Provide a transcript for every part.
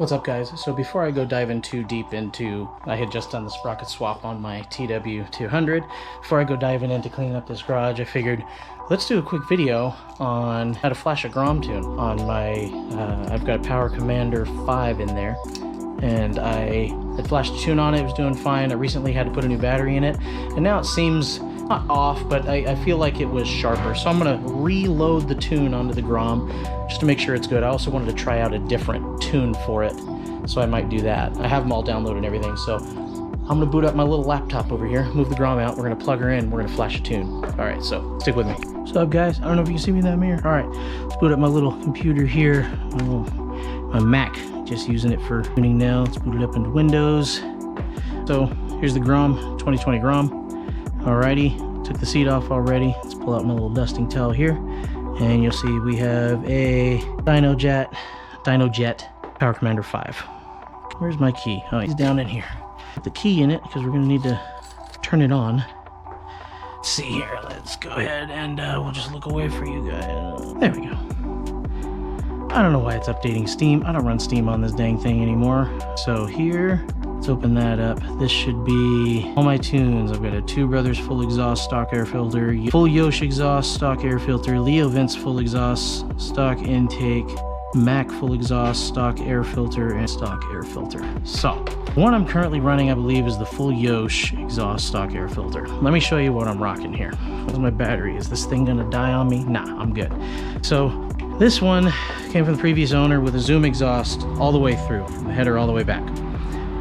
What's up, guys? So before I go diving too deep into, I had just done the sprocket swap on my TW200. Before I go diving into cleaning up this garage, I figured let's do a quick video on how to flash a Grom tune on my, I've got a Power Commander 5 in there, and I had flashed a tune on it. It was doing fine. I recently had to put a new battery in it, and now it seems not off, but I feel like it was sharper. So I'm gonna reload the tune onto the Grom just to make sure it's good. I also wanted to try out a different tune for it, so I might do that. I have them all downloaded and everything, so I'm gonna boot up my little laptop over here, move the Grom out, we're gonna plug her in, we're gonna flash a tune. All right, so stick with me. What's up, guys? I don't know if you can see me in that mirror. All right, let's boot up my little computer here, my Mac, just using it for tuning now. Let's boot it up into Windows. So here's the Grom, 2020 Grom. Alrighty, took the seat off already. Let's pull out my little dusting towel here, and you'll see we have a DynoJet Power Commander 5. Where's my key? Oh, he's down in here. Put the key in it because we're gonna need to turn it on. Let's see here, let's go ahead and we'll just look away for you guys. There we go. I don't know why it's updating Steam. I don't run Steam on this dang thing anymore. So here, let's open that up. This should be all my tunes. I've got a Two Brothers full exhaust stock air filter, full Yosh exhaust stock air filter, Leo Vince full exhaust stock intake, Mac full exhaust stock air filter, and stock air filter. So the one I'm currently running, I believe, is the full Yosh exhaust stock air filter. Let me show you what I'm rocking here. Where's my battery? Is this thing gonna die on me? Nah, I'm good. So this one came from the previous owner with a Zoom exhaust all the way through, from the header all the way back,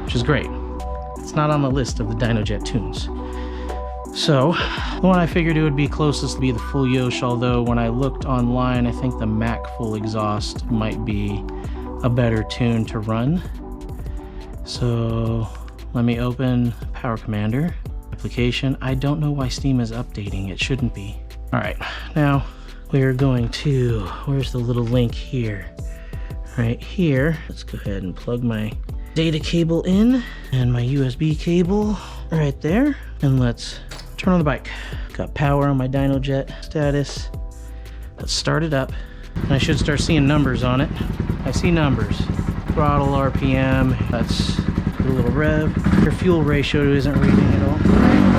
which is great. It's not on the list of the DynoJet tunes. So the one I figured it would be closest to be the full Yosh, although when I looked online, I think the Mac full exhaust might be a better tune to run. So let me open Power Commander application. I don't know why Steam is updating. It shouldn't be. All right, now we're going to, where's the little link here? Right here. Let's go ahead and plug my data cable in and my USB cable right there, and let's turn on the bike. Got power on my DynoJet status. Let's start it up, and I should start seeing numbers on it. I see numbers. Throttle, RPM, that's a little rev. Your fuel ratio isn't reading at all.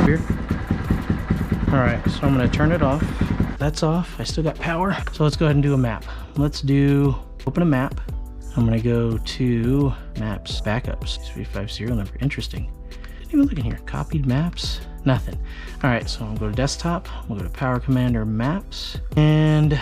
Here. All right, so I'm gonna turn it off. That's off. I still got power. So let's go ahead and do a map. Let's open a map. I'm gonna go to maps, backups, 350 serial number. Interesting. Didn't even look in here. Copied maps, nothing. All right, so I'm gonna go to desktop. We'll go to Power Commander maps. And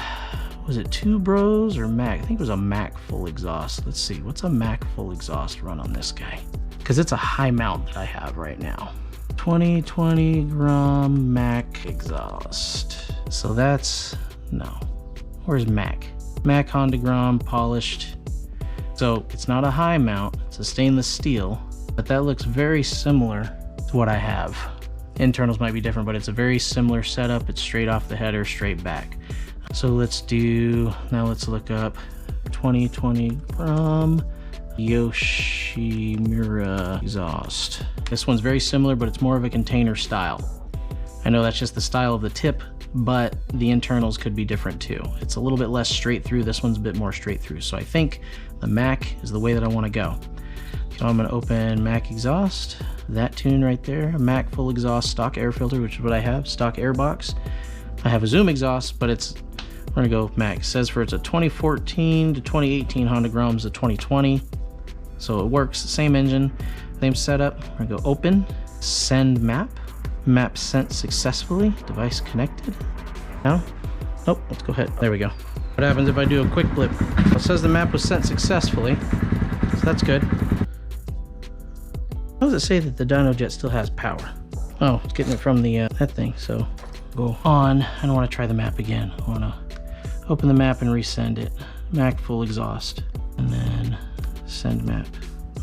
was it Two Bros or Mac? I think it was a Mac full exhaust. Let's see, what's a Mac full exhaust run on this guy? Because it's a high mount that I have right now. 2020 Grom Mac exhaust. So that's, no. Where's Mac? Mac Honda Grom polished. So it's not a high mount, it's a stainless steel, but that looks very similar to what I have. Internals might be different, but it's a very similar setup. It's straight off the header, straight back. So let's look up 2020 Grom Yoshimura exhaust. This one's very similar, but it's more of a container style. I know that's just the style of the tip, but the internals could be different too. It's a little bit less straight through. This one's a bit more straight through. So I think the Mac is the way that I want to go. So I'm going to open Mac exhaust, that tune right there, Mac full exhaust stock air filter, which is what I have, stock air box. I have a Zoom exhaust, but we're going to go with Mac. It says it's a 2014 to 2018 Honda Grom's a 2020. So it works, the same engine, same setup. We're going to go open, send map. Map sent successfully. Device connected. Now, nope, let's go ahead. There we go. What happens if I do a quick blip? Well, it says the map was sent successfully, so that's good. How does it say that the DynoJet still has power? Oh, it's getting it from the that thing, so go on. I don't want to try the map again. I want to open the map and resend it. Mac full exhaust, and then send map.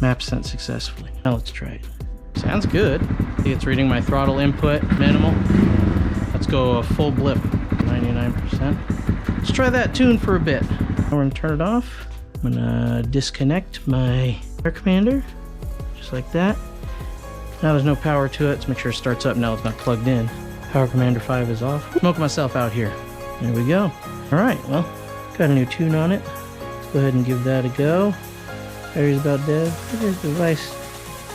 Map sent successfully. Now let's try it. Sounds good. See, it's reading my throttle input, minimal. Let's go a full blip, 99%. Let's try that tune for a bit. We're gonna turn it off. I'm gonna disconnect my Power Commander, just like that. Now there's no power to it. Let's make sure it starts up. Now it's not plugged in. Power Commander 5 is off. Smoking myself out here. There we go. All right, well, got a new tune on it. Let's go ahead and give that a go. Battery's about dead. This device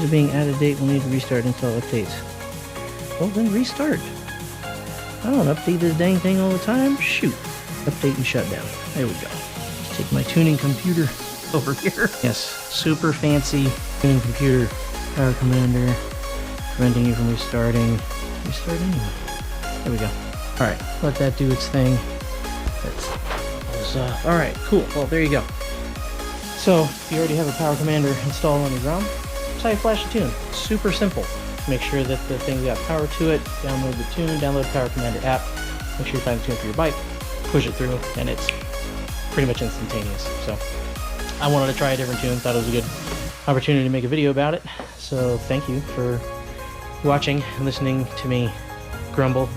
is being out of date. We'll need to restart and install updates. Well, then restart. I don't update this dang thing all the time. Shoot. Update and shut down. There we go. Let's take my tuning computer over here. Yes, super fancy tuning computer. Power commander. Preventing you from restarting. Restart anyway. There we go. Alright, let that do its thing. Alright, cool. Well, there you go. So, if you already have a Power Commander installed on your Grom, that's how you flash a tune. Super simple. Make sure that the thing's got power to it, download the tune, download the Power Commander app, make sure you find the tune for your bike, push it through, and it's pretty much instantaneous. So, I wanted to try a different tune, thought it was a good opportunity to make a video about it. So, thank you for watching and listening to me grumble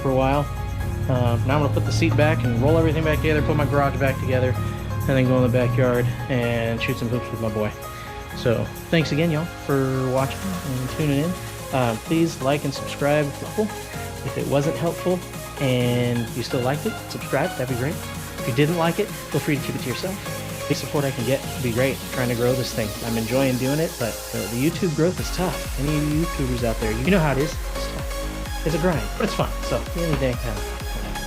for a while. Now I'm going to put the seat back and roll everything back together, put my garage back together, and then go in the backyard and shoot some hoops with my boy. So thanks again, y'all, for watching and tuning in. Please like and subscribe if helpful. If it wasn't helpful and you still liked it, subscribe. That'd be great. If you didn't like it, feel free to keep it to yourself. Any support I can get would be great. I'm trying to grow this thing. I'm enjoying doing it, but the YouTube growth is tough. Any of you YouTubers out there, you know how it is. It's tough. It's a grind, but it's fun. So at the end of the day,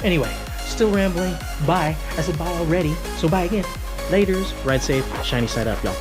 anyway, still rambling. Bye. I said bye already, so bye again. Laters. Ride safe. Shiny side up, y'all.